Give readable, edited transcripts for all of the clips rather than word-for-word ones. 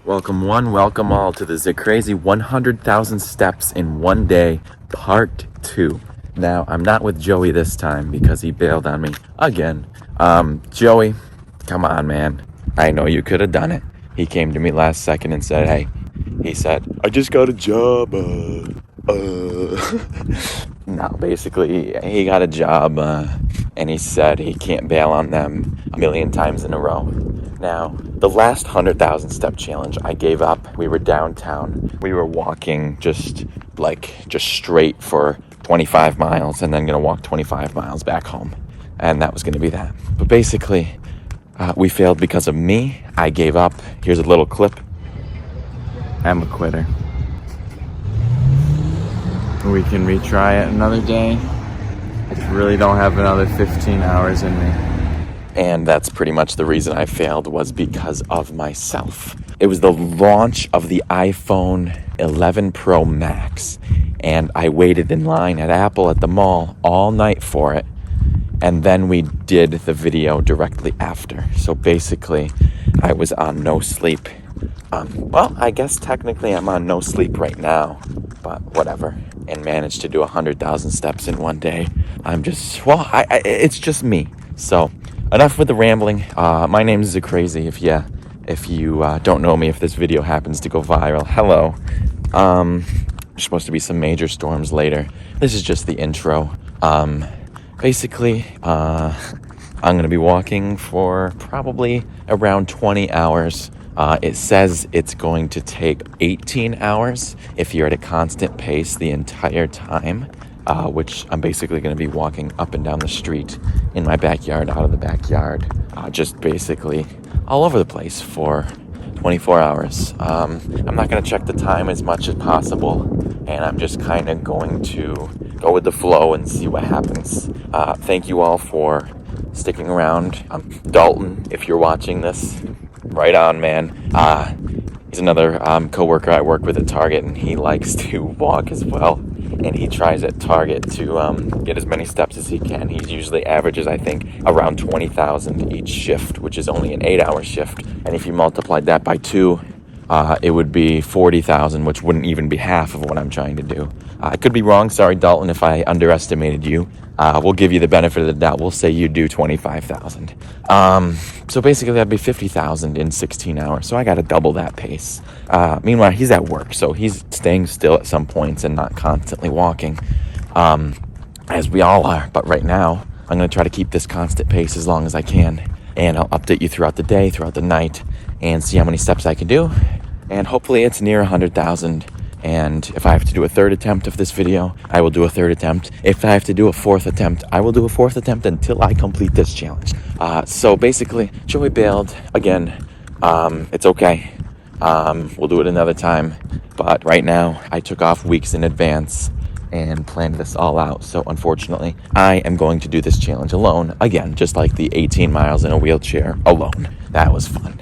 Welcome one, welcome all to the ZaCrazy 100,000 steps in one day, part 2. Now, I'm not with Joey this time because he bailed on me again. Joey, come on, man. I know you could have done it. He came to me last second and said, hey, he said, I just got a job, No, basically, he got a job, and he said he can't bail on them a million times in a row. Now, the last 100,000 step challenge, I gave up. We were downtown. We were walking just straight for 25 miles and then going to walk 25 miles back home. And that was going to be that. But basically, we failed because of me. I gave up. Here's a little clip. I'm a quitter. We can retry it another day. I really don't have another 15 hours in me. And that's pretty much the reason I failed, was because of myself. It was the launch of the iPhone 11 Pro Max, and I waited in line at Apple at the mall all night for it, and then we did the video directly after. So basically, I was on no sleep. Well, I guess technically I'm on no sleep right now, but whatever, and managed to do 100,000 steps in one day. It's just me. So enough with the rambling. My name is ZaCrazy. If you don't know me, if this video happens to go viral, hello. There's supposed to be some major storms later. This is just the intro. Basically, I'm going to be walking for probably around 20 hours. It says it's going to take 18 hours if you're at a constant pace the entire time. Which I'm basically going to be walking up and down the street, in my backyard, out of the backyard, just basically all over the place for 24 hours. I'm not going to check the time as much as possible, and I'm just kind of going to go with the flow and see what happens. Thank you all for sticking around. Dalton, if you're watching this, right on, man. He's another coworker I work with at Target, and he likes to walk as well. And he tries at Target to get as many steps as he can. He usually averages, I think, around 20,000 each shift, which is only an 8-hour shift. And if you multiplied that by 2, it would be 40,000, which wouldn't even be half of what I'm trying to do. I could be wrong. Sorry, Dalton, if I underestimated you. We'll give you the benefit of the doubt. We'll say you do 25,000. So basically, that'd be 50,000 in 16 hours. So I got to double that pace. Meanwhile, he's at work, so he's staying still at some points and not constantly walking, as we all are. But right now, I'm going to try to keep this constant pace as long as I can. And I'll update you throughout the day, throughout the night, and see how many steps I can do. And hopefully it's near 100,000. And if I have to do a third attempt of this video, I will do a third attempt. If I have to do a fourth attempt, I will do a fourth attempt until I complete this challenge. So basically, Joey bailed again. It's okay. We'll do it another time. But right now, I took off weeks in advance and planned this all out. So unfortunately, I am going to do this challenge alone. Again, just like the 18 miles in a wheelchair alone. That was fun.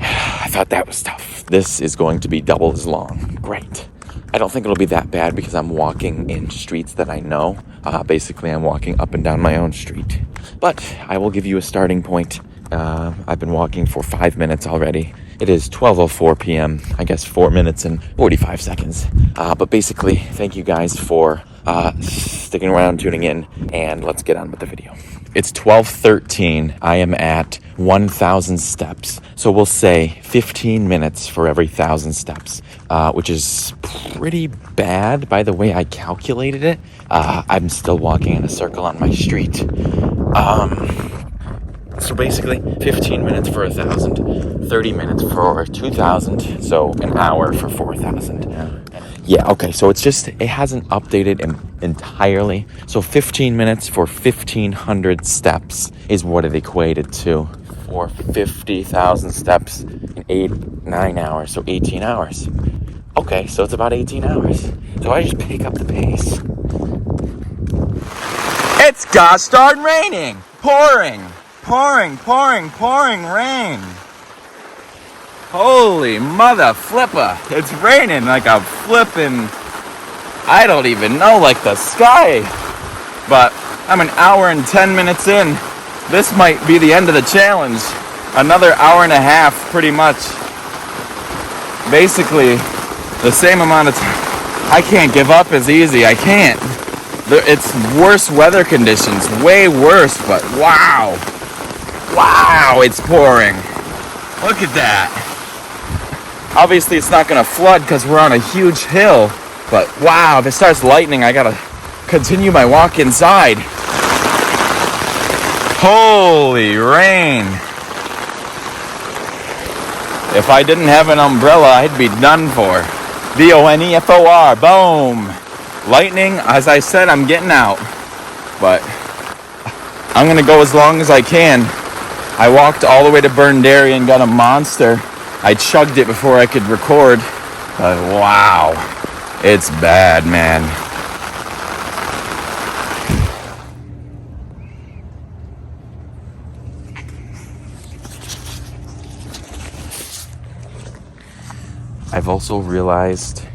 I thought that was tough. This is going to be double as long. Great. I don't think it'll be that bad because I'm walking in streets that I know. Basically, I'm walking up and down my own street. But I will give you a starting point. I've been walking for 5 minutes already. It is 12:04 p.m. I guess 4 minutes and 45 seconds. But basically, thank you guys for sticking around, tuning in, and let's get on with the video. It's 12:13. I am at 1,000 steps. So we'll say 15 minutes for every 1,000 steps, which is pretty bad by the way I calculated it. I'm still walking in a circle on my street. So basically 15 minutes for 1,000, 30 minutes for 2,000, so an hour for 4,000. Yeah, okay, so it hasn't updated entirely. So 15 minutes for 1,500 steps is what it equated to. For 50,000 steps in 9 hours, so 18 hours. Okay, so it's about 18 hours. So I just pick up the pace. It's gosh darn raining! Pouring rain. Holy mother flipper. It's raining like a flippin', I don't even know, like the sky. But I'm an hour and 10 minutes in. This might be the end of the challenge. Another hour and a half, pretty much. basically the same amount of time. I can't give up as easy. I can't. It's worse weather conditions, way worse, but wow. Wow, it's pouring. Look at that. Obviously, it's not going to flood because we're on a huge hill, but wow, if it starts lightning, I got to continue my walk inside. Holy rain. If I didn't have an umbrella, I'd be done for. BONEFOR, boom. Lightning, as I said, I'm getting out. But I'm going to go as long as I can. I walked all the way to Burnderry and got a Monster. I chugged it before I could record. But wow, it's bad, man. I've also realized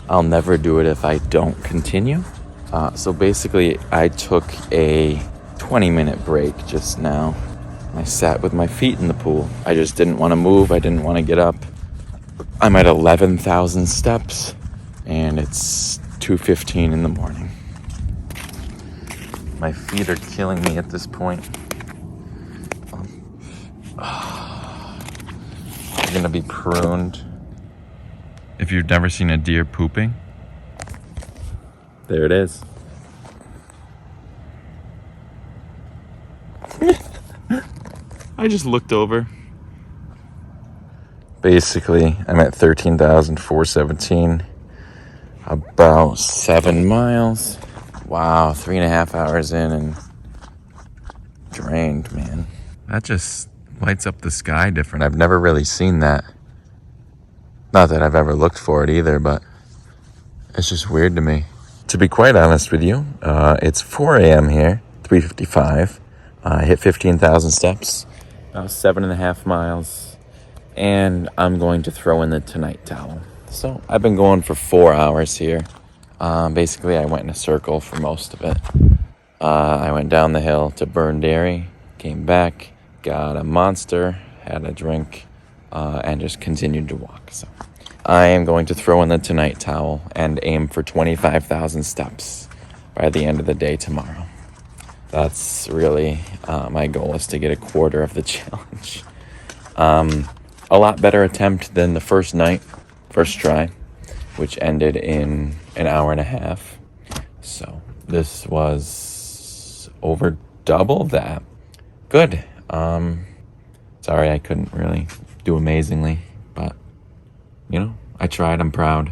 I'll never do it if I don't continue. So basically, I took a 20-minute break just now. I sat with my feet in the pool. I just didn't want to move. I didn't want to get up. I'm at 11,000 steps, and it's 2:15 in the morning. My feet are killing me at this point. I'm gonna be pruned. If you've never seen a deer pooping, there it is. I just looked over. Basically, I'm at 13,417, about 7 miles. Wow, 3.5 hours in and drained, man. That just lights up the sky different. I've never really seen that. Not that I've ever looked for it either, but it's just weird to me. To be quite honest with you, it's 4 a.m. here, 3:55. I hit 15,000 steps, about 7.5 miles, and I'm going to throw in the tonight towel. So I've been going for 4 hours here. Basically, I went in a circle for most of it. I went down the hill to Burnderry, came back, got a Monster, had a drink, and just continued to walk. So I am going to throw in the tonight towel and aim for 25,000 steps by the end of the day tomorrow. That's really my goal, is to get a quarter of the challenge. A lot better attempt than the first try, which ended in an hour and a half. So this was over double that. Good. Sorry I couldn't really do amazingly, but I tried. I'm proud.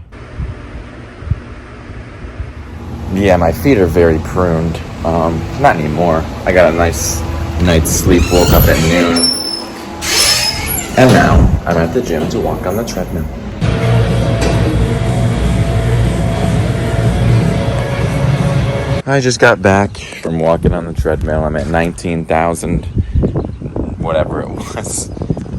Yeah, my feet are very pruned. Not anymore. I got a nice night's sleep, woke up at noon, and now I'm at the gym to walk on the treadmill. I just got back from walking on the treadmill. I'm at 19,000, whatever it was.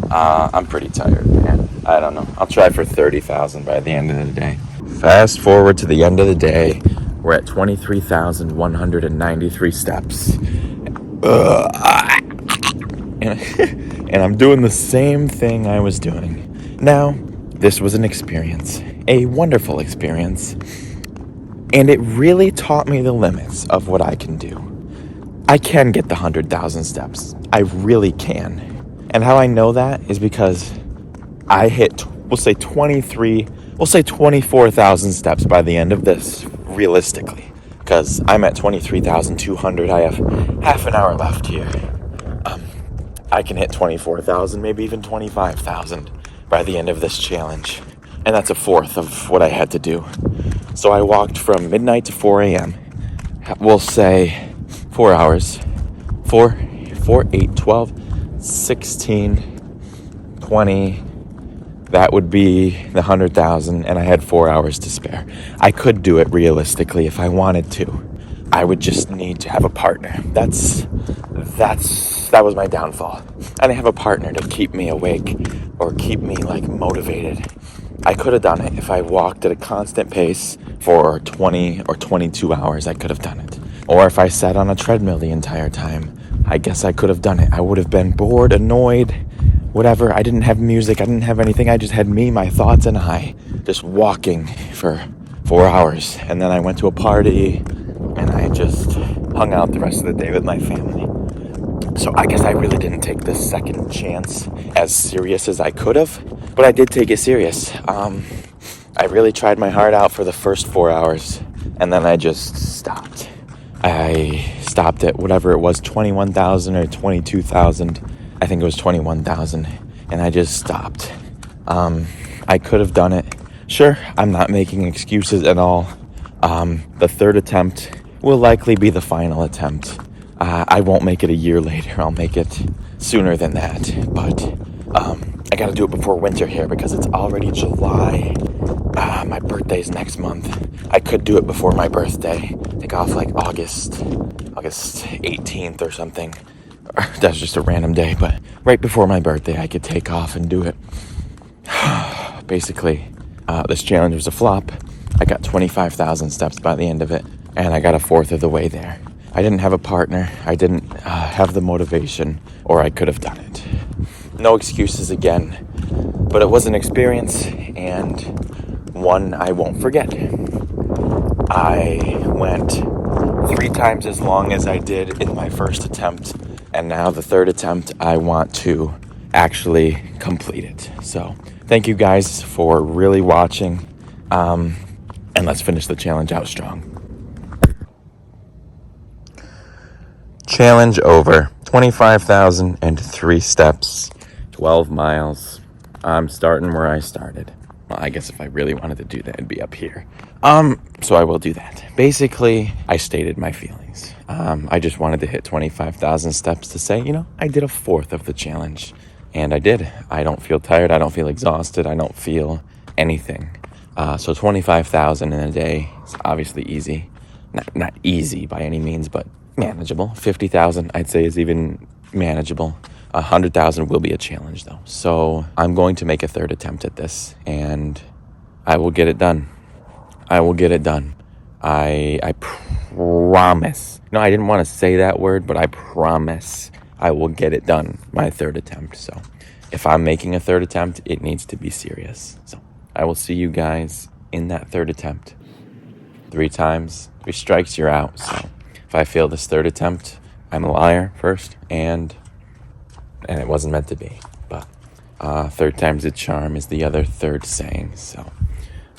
I'm pretty tired, man. I don't know. I'll try for 30,000 by the end of the day. Fast forward to the end of the day. We're at 23,193 steps. And I'm doing the same thing I was doing. Now, this was an experience. A wonderful experience. And it really taught me the limits of what I can do. I can get the 100,000 steps. I really can. And how I know that is because I hit, we'll say 24,000 steps by the end of this, realistically. Because I'm at 23,200. I have half an hour left here. I can hit 24,000, maybe even 25,000 by the end of this challenge. And that's a fourth of what I had to do. So I walked from midnight to 4 a.m. We'll say 4 hours. 4, 8, 12, 16, 20. That would be the 100,000, and I had 4 hours to spare. I could do it realistically if I wanted to. I would just need to have a partner. That was my downfall. I didn't have a partner to keep me awake or keep me motivated. I could have done it if I walked at a constant pace for 20 or 22 hours. I could have done it. Or if I sat on a treadmill the entire time, I guess I could have done it. I would have been bored, annoyed, whatever. I didn't have music. I didn't have anything. I just had me, my thoughts, and I just walking for 4 hours. And then I went to a party and I just hung out the rest of the day with my family. So I guess I really didn't take this second chance as serious as I could have, but I did take it serious. I really tried my heart out for the first 4 hours, and then I just stopped. I stopped at whatever it was, 21,000 or 22,000. I think it was 21,000, and I just stopped. I could have done it. Sure, I'm not making excuses at all. The third attempt will likely be the final attempt. I won't make it a year later. I'll make it sooner than that, but I gotta do it before winter here because it's already July. My birthday's next month. I could do it before my birthday. Take off like August 18th or something. That's just a random day, but right before my birthday, I could take off and do it. Basically, this challenge was a flop. I got 25,000 steps by the end of it, and I got a fourth of the way there. I didn't have a partner. I didn't have the motivation, or I could have done it. No excuses again, but it was an experience, and one I won't forget. I went 3 times as long as I did in my first attempt, and now the third attempt, I want to actually complete it. So thank you guys for really watching, and let's finish the challenge out strong. Challenge over. 25,003 steps, 12 miles. I'm starting where I started. Well, I guess if I really wanted to do that, it'd be up here. So I will do that. Basically, I stated my feelings. I just wanted to hit 25,000 steps to say, I did a fourth of the challenge. And I did. I don't feel tired. I don't feel exhausted. I don't feel anything. So 25,000 in a day is obviously easy. Not easy by any means, but manageable. 50,000, I'd say, is even manageable. 100,000 will be a challenge, though. So I'm going to make a third attempt at this, and I will get it done. I will get it done. I promise. No, I didn't want to say that word, but I promise I will get it done, my third attempt. So if I'm making a third attempt, it needs to be serious. So I will see you guys in that third attempt. 3 times, 3 strikes, you're out. So if I fail this third attempt, I'm a liar first, and it wasn't meant to be. But third time's a charm is the other third saying. So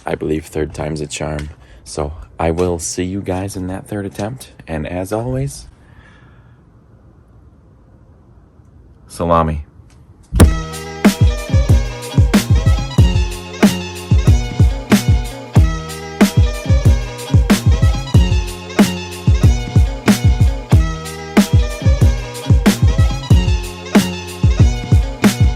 I believe third time's a charm. So I will see you guys in that third attempt. And as always, salami.